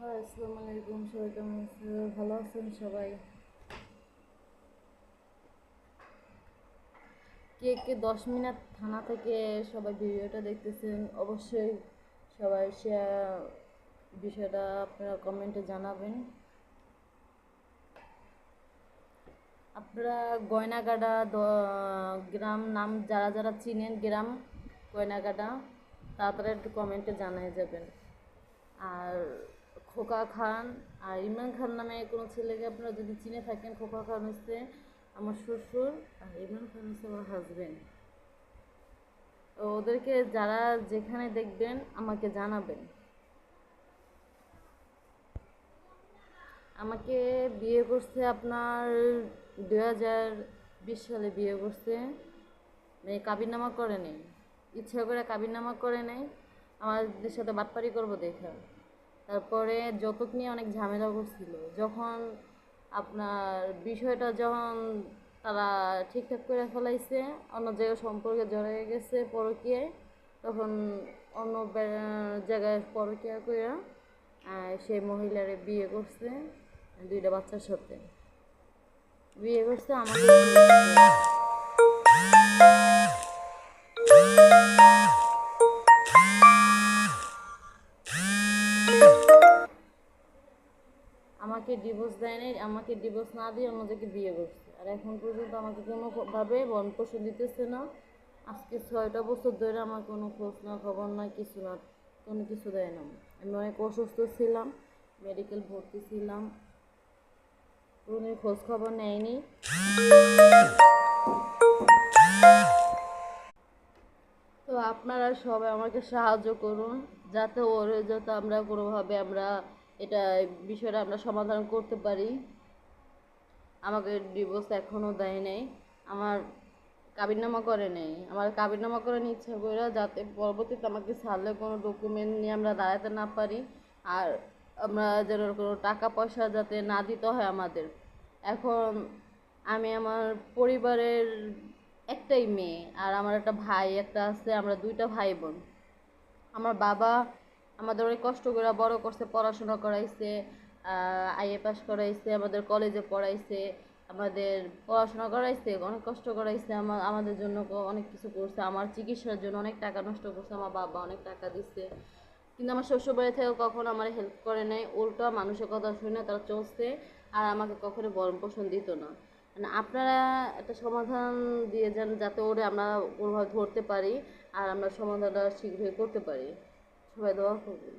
হ্যাঁ, আসসালামু আলাইকুম। সবাই কেমন আছে? ভালো আছেন সবাই? কে কে 10 মিনিট থানা থেকে সবাই ভিডিওটা দেখতেছেন? অবশ্যই সবাই শেয়ার বিষয়টা আপনারা কমেন্টে জানাবেন। আপনারা গয়নাগাড়া গ্রাম নাম যারা যারা চিনেন গ্রাম গয়নাগাড়া তাড়াতাড়ি একটু কমেন্টে জানিয়ে যাবেন। আর খোকা খান আর ইমরান খান নামে কোনো ছেলেকে আপনারা যদি চিনে থাকেন, খোকা খান হচ্ছে আমার শ্বশুর আর ইমরান খান হচ্ছে আমার হাজবেন্ড। তো ওদেরকে যারা যেখানে দেখবেন আমাকে জানাবেন। আমাকে বিয়ে করছে আপনার 2020 সালে বিয়ে করছে। মানে কাবিননামা করে নেই, ইচ্ছা করে কাবিননামা করে নেই আমাদের সাথে বাটপারি করবো দেখা। তারপরে যৌতুক নিয়ে অনেক ঝামেলা করছিল। যখন আপনার বিষয়টা যখন তারা ঠিকঠাক করে ফেলাইছে, অন্য জায়গায় সম্পর্কে জড়িয়ে গেছে পরকীয়ায়, তখন অন্য জায়গায় পরকীয়া করে সেই মহিলারে বিয়ে করছে, দুইটা বাচ্চার সাথে বিয়ে করছে আমাকে। আমাকে ডিভোর্স দেয় নাই, আমাকে ডিভোর্স না দিয়ে অন্যদেরকে বিয়ে করছে। আর এখন পর্যন্ত আমাকে কোনোভাবে ভরণ পোষণ দিতেছে না। আজকে 6টা বছর ধরে আমার কোনো খোঁজ না খবর না, কিছু না, কোনো কিছু দেয় না। আমি অনেক অসুস্থ ছিলাম, মেডিকেল ভর্তি ছিলাম, কোনো খোঁজ খবর নেয়নি। তো আপনারা সবাই আমাকে সাহায্য করুন, যাতে যাতে আমরা কোনোভাবে এটা বিষয়টা আমরা সমাধান করতে পারি। আমাকে ডিভোর্স এখনও দেয় নাই, আমার কাবিননামা করে নেই। আমার কাবিননামা করে ইচ্ছা করে, যাতে পরবর্তীতে আমাকে ছাড়লে কোনো ডকুমেন্ট নিয়ে আমরা দাঁড়াতে না পারি, আর আমরা যেন কোনো টাকা পয়সা যাতে না দিতে হয় আমাদের। এখন আমি আমার পরিবারের একটাই মেয়ে, আর আমার একটা ভাই একটা আছে, আমরা দুইটা ভাই বোন। আমার বাবা আমাদের অনেক কষ্ট করে বড় করছে, পড়াশোনা করাইছে, আইএ পাস করাইছে, আমাদের কলেজে পড়াইছে, আমাদের পড়াশোনা করাইছে, অনেক কষ্ট করাইছে, আমাদের জন্য অনেক কিছু করছে। আমার চিকিৎসার জন্য অনেক টাকা নষ্ট করছে, আমার বাবা অনেক টাকা দিচ্ছে। কিন্তু আমার শ্বশুরবাড়ি থেকে কখনো আমার হেল্প করে নাই, উল্টো মানুষের কথা শুনে তারা চলছে, আর আমাকে কখনো ভরণ পোষণ দিত না। মানে আপনারা একটা সমাধান দিয়ে যান, যাতে ওরে আমরা কোনোভাবে ধরতে পারি, আর আমরা সমাধানটা শীঘ্রই করতে পারি। সবাই দোয়া করবেন।